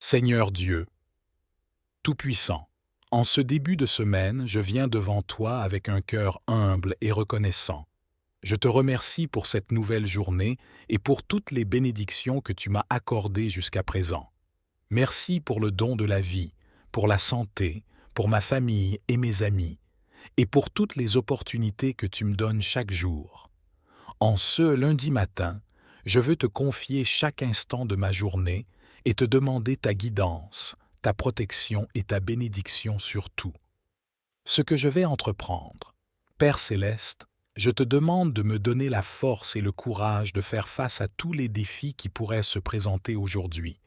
Seigneur Dieu, Tout-Puissant, en ce début de semaine, je viens devant toi avec un cœur humble et reconnaissant. Je te remercie pour cette nouvelle journée et pour toutes les bénédictions que tu m'as accordées jusqu'à présent. Merci pour le don de la vie, pour la santé, pour ma famille et mes amis, et pour toutes les opportunités que tu me donnes chaque jour. En ce lundi matin, je veux te confier chaque instant de ma journée et te demander ta guidance, ta protection et ta bénédiction sur tout. Ce que je vais entreprendre. Père céleste, je te demande de me donner la force et le courage de faire face à tous les défis qui pourraient se présenter aujourd'hui,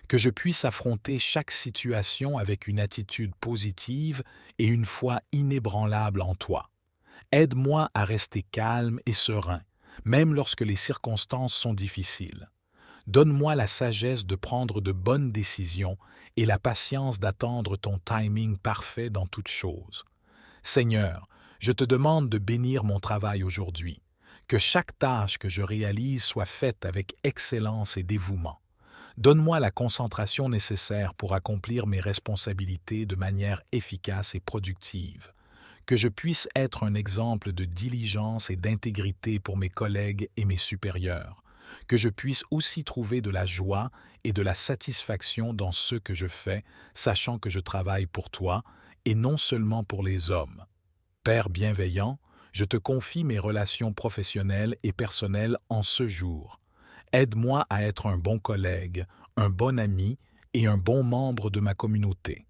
que je puisse affronter chaque situation avec une attitude positive et une foi inébranlable en toi. Aide-moi à rester calme et serein, même lorsque les circonstances sont difficiles. Donne-moi la sagesse de prendre de bonnes décisions et la patience d'attendre ton timing parfait dans toutes choses. Seigneur, je te demande de bénir mon travail aujourd'hui, que chaque tâche que je réalise soit faite avec excellence et dévouement. Donne-moi la concentration nécessaire pour accomplir mes responsabilités de manière efficace et productive. Que je puisse être un exemple de diligence et d'intégrité pour mes collègues et mes supérieurs. Que je puisse aussi trouver de la joie et de la satisfaction dans ce que je fais, sachant que je travaille pour toi et non seulement pour les hommes. Père bienveillant, je te confie mes relations professionnelles et personnelles en ce jour. Aide-moi à être un bon collègue, un bon ami et un bon membre de ma communauté.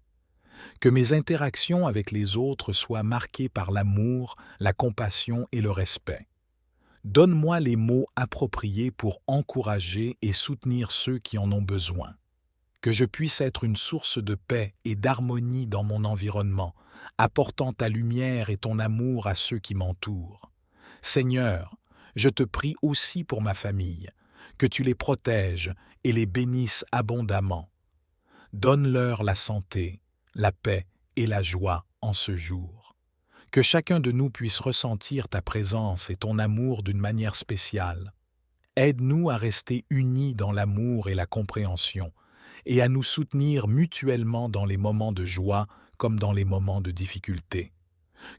Que mes interactions avec les autres soient marquées par l'amour, la compassion et le respect. Donne-moi les mots appropriés pour encourager et soutenir ceux qui en ont besoin. Que je puisse être une source de paix et d'harmonie dans mon environnement, apportant ta lumière et ton amour à ceux qui m'entourent. Seigneur, je te prie aussi pour ma famille, que tu les protèges et les bénisses abondamment. Donne-leur la santé, la paix et la joie en ce jour. Que chacun de nous puisse ressentir ta présence et ton amour d'une manière spéciale. Aide-nous à rester unis dans l'amour et la compréhension, et à nous soutenir mutuellement dans les moments de joie comme dans les moments de difficulté.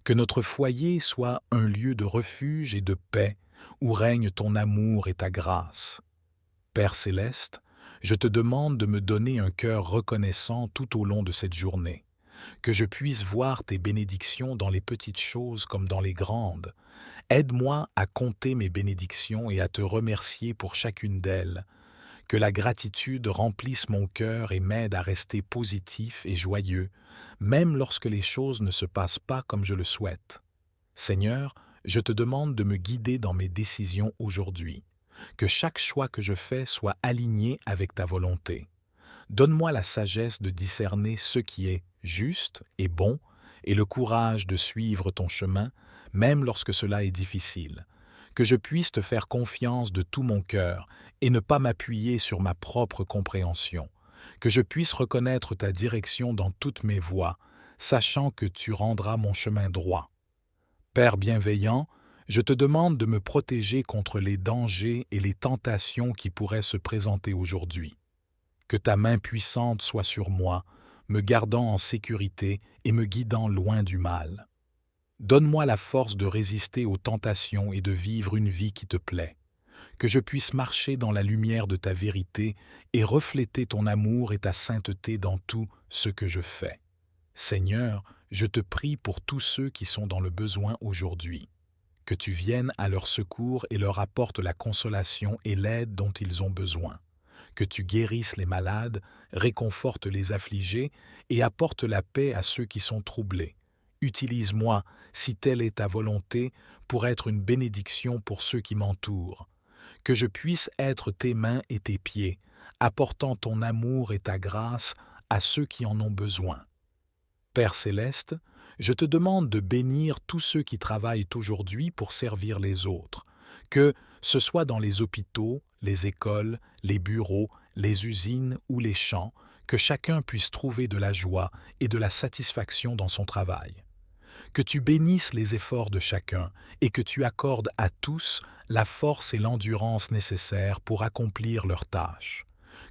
Que notre foyer soit un lieu de refuge et de paix, où règne ton amour et ta grâce. Père céleste, je te demande de me donner un cœur reconnaissant tout au long de cette journée. Que je puisse voir tes bénédictions dans les petites choses comme dans les grandes. Aide-moi à compter mes bénédictions et à te remercier pour chacune d'elles. Que la gratitude remplisse mon cœur et m'aide à rester positif et joyeux, même lorsque les choses ne se passent pas comme je le souhaite. Seigneur, je te demande de me guider dans mes décisions aujourd'hui. Que chaque choix que je fais soit aligné avec ta volonté. Donne-moi la sagesse de discerner ce qui est juste et bon, et le courage de suivre ton chemin, même lorsque cela est difficile. Que je puisse te faire confiance de tout mon cœur et ne pas m'appuyer sur ma propre compréhension. Que je puisse reconnaître ta direction dans toutes mes voies, sachant que tu rendras mon chemin droit. Père bienveillant, je te demande de me protéger contre les dangers et les tentations qui pourraient se présenter aujourd'hui. Que ta main puissante soit sur moi, me gardant en sécurité et me guidant loin du mal. Donne-moi la force de résister aux tentations et de vivre une vie qui te plaît. Que je puisse marcher dans la lumière de ta vérité et refléter ton amour et ta sainteté dans tout ce que je fais. Seigneur, je te prie pour tous ceux qui sont dans le besoin aujourd'hui. Que tu viennes à leur secours et leur apportes la consolation et l'aide dont ils ont besoin. Que tu guérisses les malades, réconfortes les affligés et apportes la paix à ceux qui sont troublés. Utilise-moi, si telle est ta volonté, pour être une bénédiction pour ceux qui m'entourent. Que je puisse être tes mains et tes pieds, apportant ton amour et ta grâce à ceux qui en ont besoin. Père céleste, je te demande de bénir tous ceux qui travaillent aujourd'hui pour servir les autres, que ce soit dans les hôpitaux, les écoles, les bureaux, les usines ou les champs, que chacun puisse trouver de la joie et de la satisfaction dans son travail. Que tu bénisses les efforts de chacun et que tu accordes à tous la force et l'endurance nécessaires pour accomplir leurs tâches.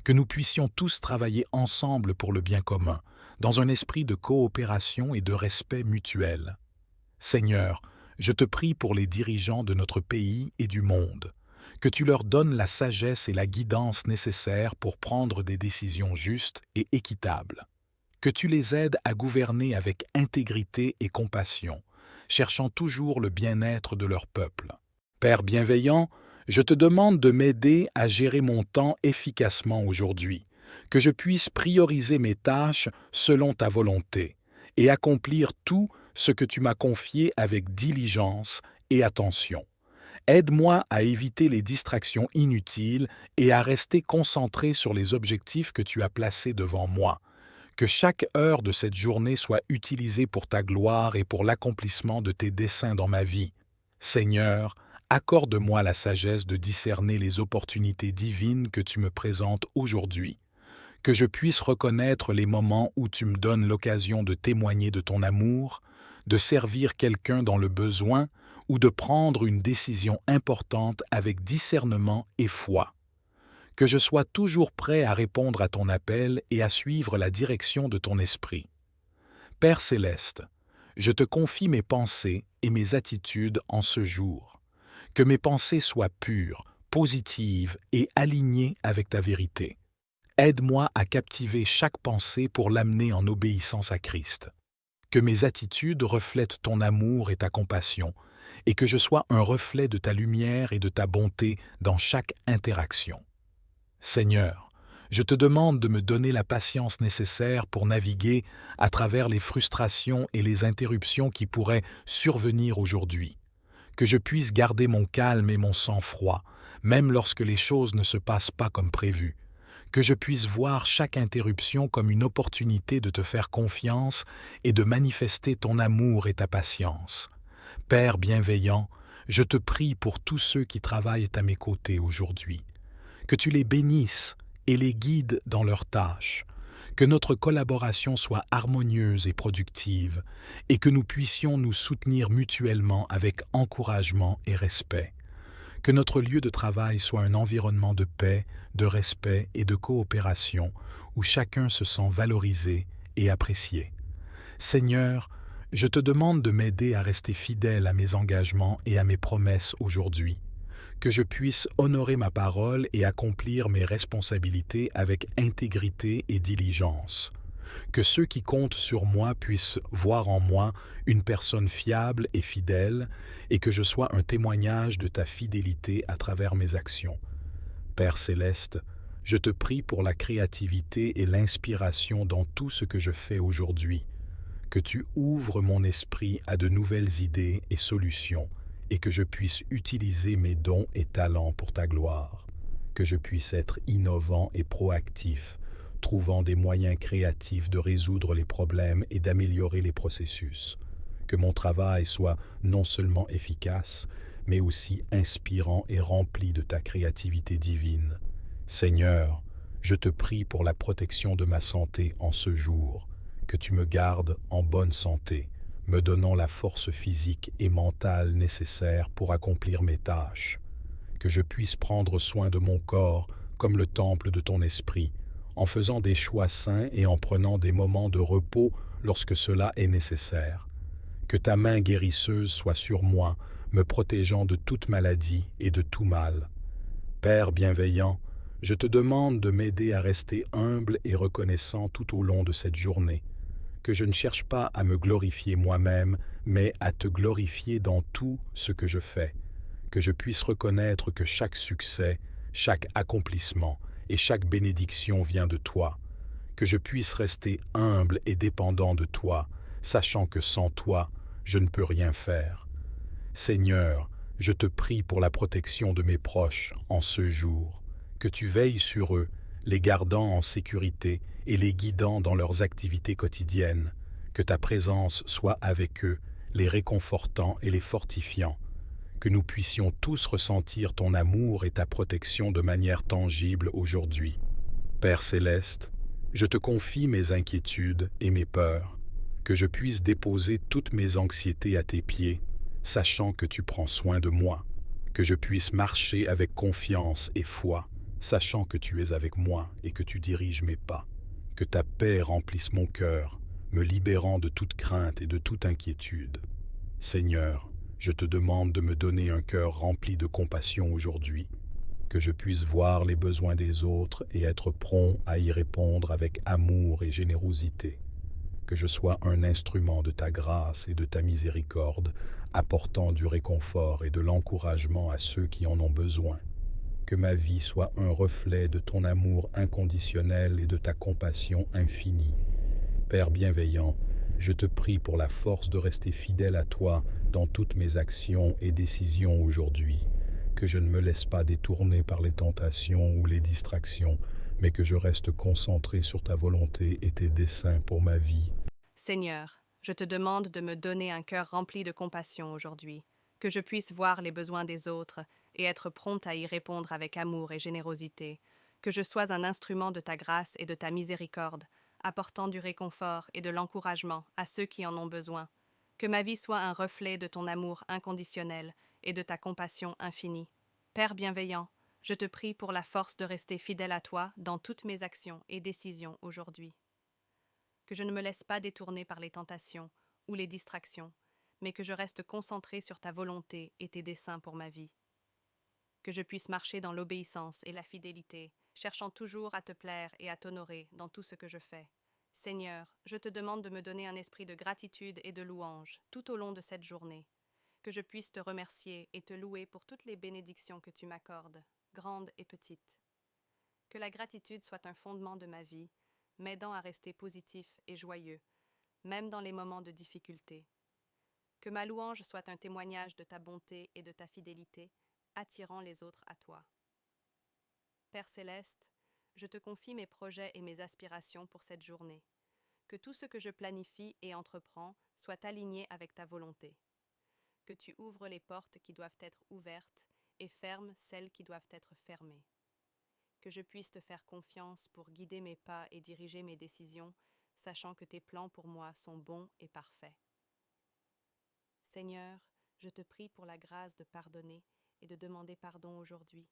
que nous puissions tous travailler ensemble pour le bien commun, dans un esprit de coopération et de respect mutuel. Seigneur, je te prie pour les dirigeants de notre pays et du monde, que tu leur donnes la sagesse et la guidance nécessaires pour prendre des décisions justes et équitables, que tu les aides à gouverner avec intégrité et compassion, cherchant toujours le bien-être de leur peuple. Père bienveillant, je te demande de m'aider à gérer mon temps efficacement aujourd'hui, que je puisse prioriser mes tâches selon ta volonté et accomplir tout ce que tu m'as confié avec diligence et attention. Aide-moi à éviter les distractions inutiles et à rester concentré sur les objectifs que tu as placés devant moi. Que chaque heure de cette journée soit utilisée pour ta gloire et pour l'accomplissement de tes desseins dans ma vie. Seigneur, accorde-moi la sagesse de discerner les opportunités divines que tu me présentes aujourd'hui, que je puisse reconnaître les moments où tu me donnes l'occasion de témoigner de ton amour, de servir quelqu'un dans le besoin ou de prendre une décision importante avec discernement et foi. Que je sois toujours prêt à répondre à ton appel et à suivre la direction de ton esprit. Père céleste, je te confie mes pensées et mes attitudes en ce jour. Que mes pensées soient pures, positives et alignées avec ta vérité. Aide-moi à captiver chaque pensée pour l'amener en obéissance à Christ. Que mes attitudes reflètent ton amour et ta compassion, et que je sois un reflet de ta lumière et de ta bonté dans chaque interaction. Seigneur, je te demande de me donner la patience nécessaire pour naviguer à travers les frustrations et les interruptions qui pourraient survenir aujourd'hui. Que je puisse garder mon calme et mon sang-froid, même lorsque les choses ne se passent pas comme prévu. Que je puisse voir chaque interruption comme une opportunité de te faire confiance et de manifester ton amour et ta patience. Père bienveillant, je te prie pour tous ceux qui travaillent à mes côtés aujourd'hui. Que tu les bénisses et les guides dans leurs tâches. Que notre collaboration soit harmonieuse et productive, et que nous puissions nous soutenir mutuellement avec encouragement et respect. Que notre lieu de travail soit un environnement de paix, de respect et de coopération, où chacun se sent valorisé et apprécié. Seigneur, je te demande de m'aider à rester fidèle à mes engagements et à mes promesses aujourd'hui. Que je puisse honorer ma parole et accomplir mes responsabilités avec intégrité et diligence. Que ceux qui comptent sur moi puissent voir en moi une personne fiable et fidèle, et que je sois un témoignage de ta fidélité à travers mes actions. Père céleste, je te prie pour la créativité et l'inspiration dans tout ce que je fais aujourd'hui. Que tu ouvres mon esprit à de nouvelles idées et solutions, et que je puisse utiliser mes dons et talents pour ta gloire, que je puisse être innovant et proactif, trouvant des moyens créatifs de résoudre les problèmes et d'améliorer les processus, que mon travail soit non seulement efficace, mais aussi inspirant et rempli de ta créativité divine. Seigneur, je te prie pour la protection de ma santé en ce jour, que tu me gardes en bonne santé, me donnant la force physique et mentale nécessaire pour accomplir mes tâches, que je puisse prendre soin de mon corps comme le temple de ton esprit, en faisant des choix sains et en prenant des moments de repos lorsque cela est nécessaire. Que ta main guérisseuse soit sur moi, me protégeant de toute maladie et de tout mal. Père bienveillant, je te demande de m'aider à rester humble et reconnaissant tout au long de cette journée, que je ne cherche pas à me glorifier moi-même, mais à te glorifier dans tout ce que je fais, que je puisse reconnaître que chaque succès, chaque accomplissement et chaque bénédiction vient de toi, que je puisse rester humble et dépendant de toi, sachant que sans toi, je ne peux rien faire. Seigneur, je te prie pour la protection de mes proches en ce jour, que tu veilles sur eux, les gardant en sécurité et les guidant dans leurs activités quotidiennes, que ta présence soit avec eux, les réconfortant et les fortifiant, que nous puissions tous ressentir ton amour et ta protection de manière tangible aujourd'hui. Père céleste, je te confie mes inquiétudes et mes peurs, que je puisse déposer toutes mes anxiétés à tes pieds, sachant que tu prends soin de moi, que je puisse marcher avec confiance et foi, sachant que tu es avec moi et que tu diriges mes pas. Que ta paix remplisse mon cœur, me libérant de toute crainte et de toute inquiétude. Seigneur, je te demande de me donner un cœur rempli de compassion aujourd'hui, que je puisse voir les besoins des autres et être prompt à y répondre avec amour et générosité. Que je sois un instrument de ta grâce et de ta miséricorde, apportant du réconfort et de l'encouragement à ceux qui en ont besoin. Que ma vie soit un reflet de ton amour inconditionnel et de ta compassion infinie. Père bienveillant, je te prie pour la force de rester fidèle à toi dans toutes mes actions et décisions aujourd'hui. Que je ne me laisse pas détourner par les tentations ou les distractions, mais que je reste concentré sur ta volonté et tes desseins pour ma vie. Seigneur, je te demande de me donner un cœur rempli de compassion aujourd'hui, que je puisse voir les besoins des autres et être prompt à y répondre avec amour et générosité, que je sois un instrument de ta grâce et de ta miséricorde, apportant du réconfort et de l'encouragement à ceux qui en ont besoin, que ma vie soit un reflet de ton amour inconditionnel et de ta compassion infinie. Père bienveillant, je te prie pour la force de rester fidèle à toi dans toutes mes actions et décisions aujourd'hui. Que je ne me laisse pas détourner par les tentations ou les distractions, mais que je reste concentré sur ta volonté et tes desseins pour ma vie. Que je puisse marcher dans l'obéissance et la fidélité, cherchant toujours à te plaire et à t'honorer dans tout ce que je fais. Seigneur, je te demande de me donner un esprit de gratitude et de louange tout au long de cette journée, que je puisse te remercier et te louer pour toutes les bénédictions que tu m'accordes, grandes et petites. Que la gratitude soit un fondement de ma vie, m'aidant à rester positif et joyeux, même dans les moments de difficulté. Que ma louange soit un témoignage de ta bonté et de ta fidélité, attirant les autres à toi. Père céleste, je te confie mes projets et mes aspirations pour cette journée. Que tout ce que je planifie et entreprends soit aligné avec ta volonté. Que tu ouvres les portes qui doivent être ouvertes et fermes celles qui doivent être fermées. Que je puisse te faire confiance pour guider mes pas et diriger mes décisions, sachant que tes plans pour moi sont bons et parfaits. Seigneur, je te prie pour la grâce de pardonner et de demander pardon aujourd'hui,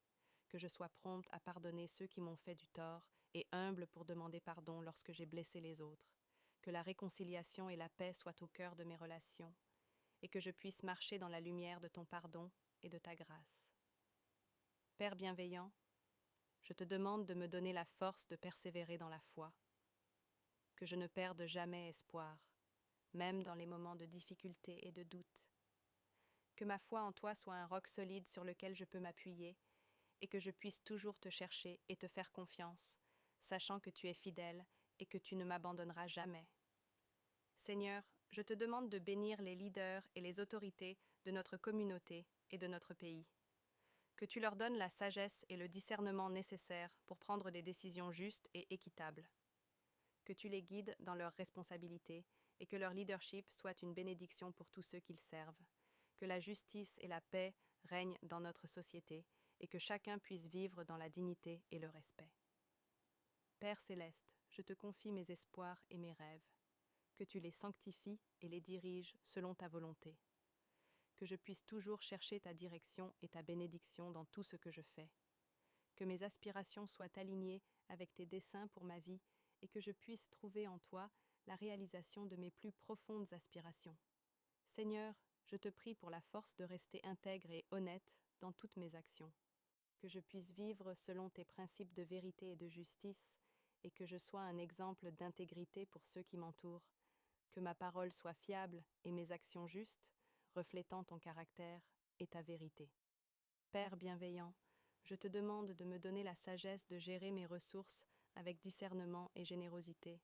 que je sois prompte à pardonner ceux qui m'ont fait du tort et humble pour demander pardon lorsque j'ai blessé les autres, que la réconciliation et la paix soient au cœur de mes relations, et que je puisse marcher dans la lumière de ton pardon et de ta grâce. Père bienveillant, je te demande de me donner la force de persévérer dans la foi, que je ne perde jamais espoir, même dans les moments de difficulté et de doute. Que ma foi en toi soit un roc solide sur lequel je peux m'appuyer et que je puisse toujours te chercher et te faire confiance, sachant que tu es fidèle et que tu ne m'abandonneras jamais. Seigneur, je te demande de bénir les leaders et les autorités de notre communauté et de notre pays. Que tu leur donnes la sagesse et le discernement nécessaires pour prendre des décisions justes et équitables. Que tu les guides dans leurs responsabilités et que leur leadership soit une bénédiction pour tous ceux qu'ils servent. Que la justice et la paix règnent dans notre société et que chacun puisse vivre dans la dignité et le respect. Père céleste, je te confie mes espoirs et mes rêves. Que tu les sanctifies et les diriges selon ta volonté. Que je puisse toujours chercher ta direction et ta bénédiction dans tout ce que je fais. Que mes aspirations soient alignées avec tes desseins pour ma vie et que je puisse trouver en toi la réalisation de mes plus profondes aspirations. Seigneur, je te prie pour la force de rester intègre et honnête dans toutes mes actions. Que je puisse vivre selon tes principes de vérité et de justice et que je sois un exemple d'intégrité pour ceux qui m'entourent. Que ma parole soit fiable et mes actions justes, reflétant ton caractère et ta vérité. Père bienveillant, je te demande de me donner la sagesse de gérer mes ressources avec discernement et générosité.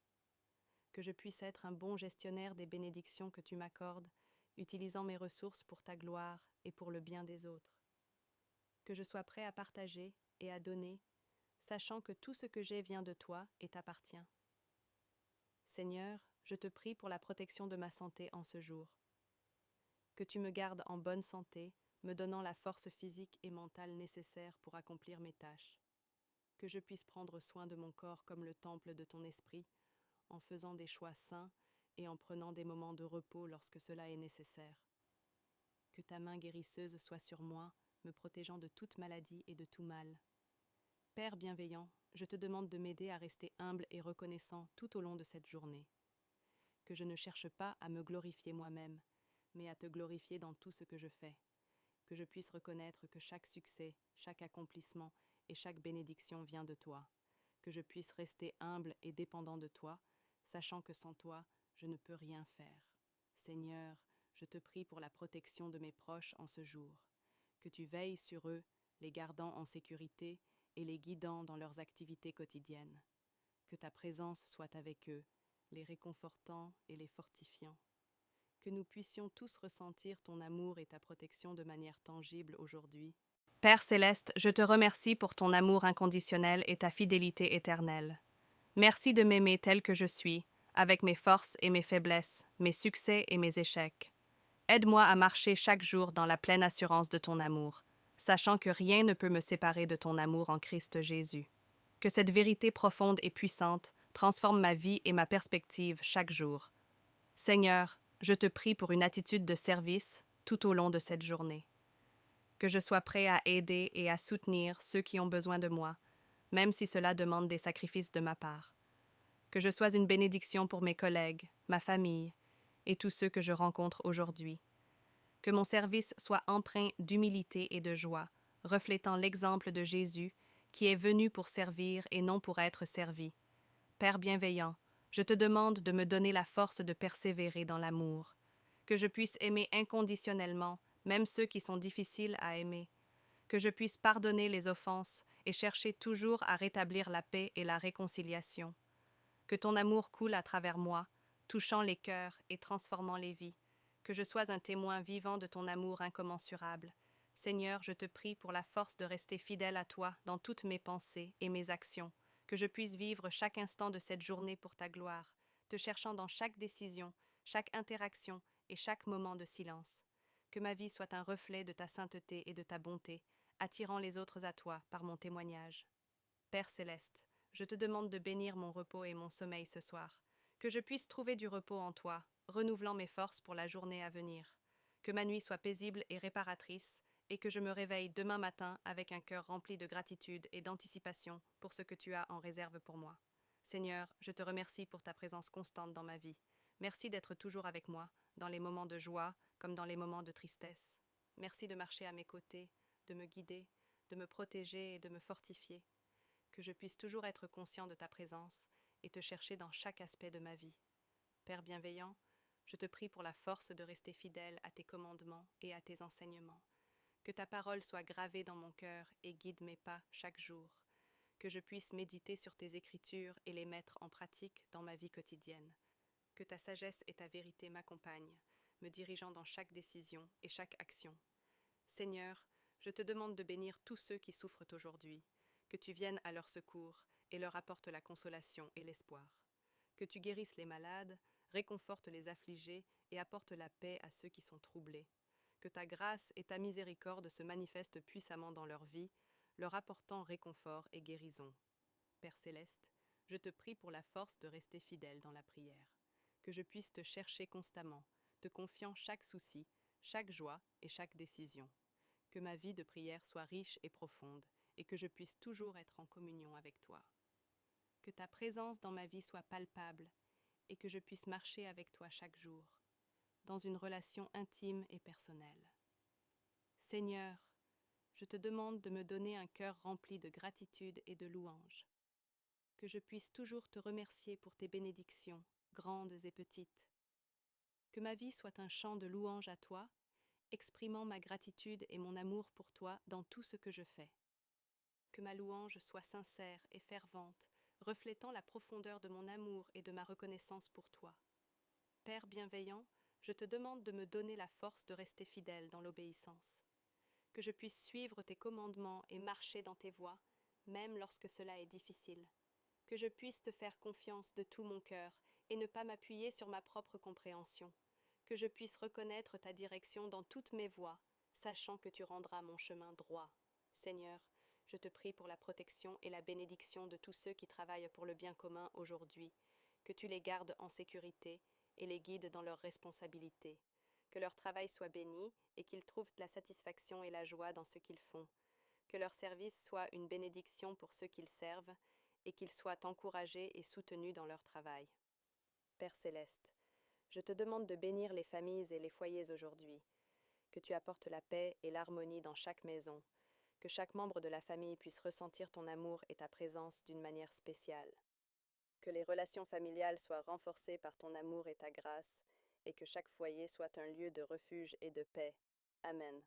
Que je puisse être un bon gestionnaire des bénédictions que tu m'accordes, utilisant mes ressources pour ta gloire et pour le bien des autres. Que je sois prêt à partager et à donner, sachant que tout ce que j'ai vient de toi et t'appartient. Seigneur, je te prie pour la protection de ma santé en ce jour. Que tu me gardes en bonne santé, me donnant la force physique et mentale nécessaire pour accomplir mes tâches. Que je puisse prendre soin de mon corps comme le temple de ton esprit, en faisant des choix sains et en prenant des moments de repos lorsque cela est nécessaire. Que ta main guérisseuse soit sur moi, me protégeant de toute maladie et de tout mal. Père bienveillant, je te demande de m'aider à rester humble et reconnaissant tout au long de cette journée. Que je ne cherche pas à me glorifier moi-même, mais à te glorifier dans tout ce que je fais. Que je puisse reconnaître que chaque succès, chaque accomplissement et chaque bénédiction vient de toi. Que je puisse rester humble et dépendant de toi, sachant que sans toi, je ne peux rien faire. Seigneur, je te prie pour la protection de mes proches en ce jour. Que tu veilles sur eux, les gardant en sécurité et les guidant dans leurs activités quotidiennes. Que ta présence soit avec eux, les réconfortant et les fortifiant. Que nous puissions tous ressentir ton amour et ta protection de manière tangible aujourd'hui. Père céleste, je te remercie pour ton amour inconditionnel et ta fidélité éternelle. Merci de m'aimer tel que je suis, avec mes forces et mes faiblesses, mes succès et mes échecs. Aide-moi à marcher chaque jour dans la pleine assurance de ton amour, sachant que rien ne peut me séparer de ton amour en Christ Jésus. Que cette vérité profonde et puissante transforme ma vie et ma perspective chaque jour. Seigneur, je te prie pour une attitude de service tout au long de cette journée. Que je sois prêt à aider et à soutenir ceux qui ont besoin de moi, même si cela demande des sacrifices de ma part. Que je sois une bénédiction pour mes collègues, ma famille et tous ceux que je rencontre aujourd'hui. Que mon service soit empreint d'humilité et de joie, reflétant l'exemple de Jésus qui est venu pour servir et non pour être servi. Père bienveillant, je te demande de me donner la force de persévérer dans l'amour, que je puisse aimer inconditionnellement, même ceux qui sont difficiles à aimer, que je puisse pardonner les offenses et chercher toujours à rétablir la paix et la réconciliation. Que ton amour coule à travers moi, touchant les cœurs et transformant les vies, que je sois un témoin vivant de ton amour incommensurable. Seigneur, je te prie pour la force de rester fidèle à toi dans toutes mes pensées et mes actions, que je puisse vivre chaque instant de cette journée pour ta gloire, te cherchant dans chaque décision, chaque interaction et chaque moment de silence. Que ma vie soit un reflet de ta sainteté et de ta bonté, attirant les autres à toi par mon témoignage. Père céleste, je te demande de bénir mon repos et mon sommeil ce soir, que je puisse trouver du repos en toi, renouvelant mes forces pour la journée à venir, que ma nuit soit paisible et réparatrice, et que je me réveille demain matin avec un cœur rempli de gratitude et d'anticipation pour ce que tu as en réserve pour moi. Seigneur, je te remercie pour ta présence constante dans ma vie. Merci d'être toujours avec moi, dans les moments de joie comme dans les moments de tristesse. Merci de marcher à mes côtés, de me guider, de me protéger et de me fortifier. Que je puisse toujours être conscient de ta présence et te chercher dans chaque aspect de ma vie. Père bienveillant, je te prie pour la force de rester fidèle à tes commandements et à tes enseignements. Que ta parole soit gravée dans mon cœur et guide mes pas chaque jour. Que je puisse méditer sur tes écritures et les mettre en pratique dans ma vie quotidienne. Que ta sagesse et ta vérité m'accompagnent, me dirigeant dans chaque décision et chaque action. Seigneur, je te demande de bénir tous ceux qui souffrent aujourd'hui, que tu viennes à leur secours et leur apportes la consolation et l'espoir. Que tu guérisses les malades, réconfortes les affligés et apportes la paix à ceux qui sont troublés. Que ta grâce et ta miséricorde se manifestent puissamment dans leur vie, leur apportant réconfort et guérison. Père céleste, je te prie pour la force de rester fidèle dans la prière, que je puisse te chercher constamment, te confiant chaque souci, chaque joie et chaque décision. Que ma vie de prière soit riche et profonde, et que je puisse toujours être en communion avec toi. Que ta présence dans ma vie soit palpable, et que je puisse marcher avec toi chaque jour, dans une relation intime et personnelle. Seigneur, je te demande de me donner un cœur rempli de gratitude et de louange, que je puisse toujours te remercier pour tes bénédictions, grandes et petites. Que ma vie soit un chant de louange à toi, exprimant ma gratitude et mon amour pour toi dans tout ce que je fais. Que ma louange soit sincère et fervente, reflétant la profondeur de mon amour et de ma reconnaissance pour toi. Père bienveillant, je te demande de me donner la force de rester fidèle dans l'obéissance. Que je puisse suivre tes commandements et marcher dans tes voies, même lorsque cela est difficile. Que je puisse te faire confiance de tout mon cœur et ne pas m'appuyer sur ma propre compréhension. Que je puisse reconnaître ta direction dans toutes mes voies, sachant que tu rendras mon chemin droit. Seigneur, je te prie pour la protection et la bénédiction de tous ceux qui travaillent pour le bien commun aujourd'hui, que tu les gardes en sécurité et les guides dans leurs responsabilités, que leur travail soit béni et qu'ils trouvent la satisfaction et la joie dans ce qu'ils font, Que leur service soit une bénédiction pour ceux qu'ils servent et qu'ils soient encouragés et soutenus dans leur travail. Père céleste, je te demande de bénir les familles et les foyers aujourd'hui, que tu apportes la paix et l'harmonie dans chaque maison, que chaque membre de la famille puisse ressentir ton amour et ta présence d'une manière spéciale. Que les relations familiales soient renforcées par ton amour et ta grâce, et que chaque foyer soit un lieu de refuge et de paix. Amen.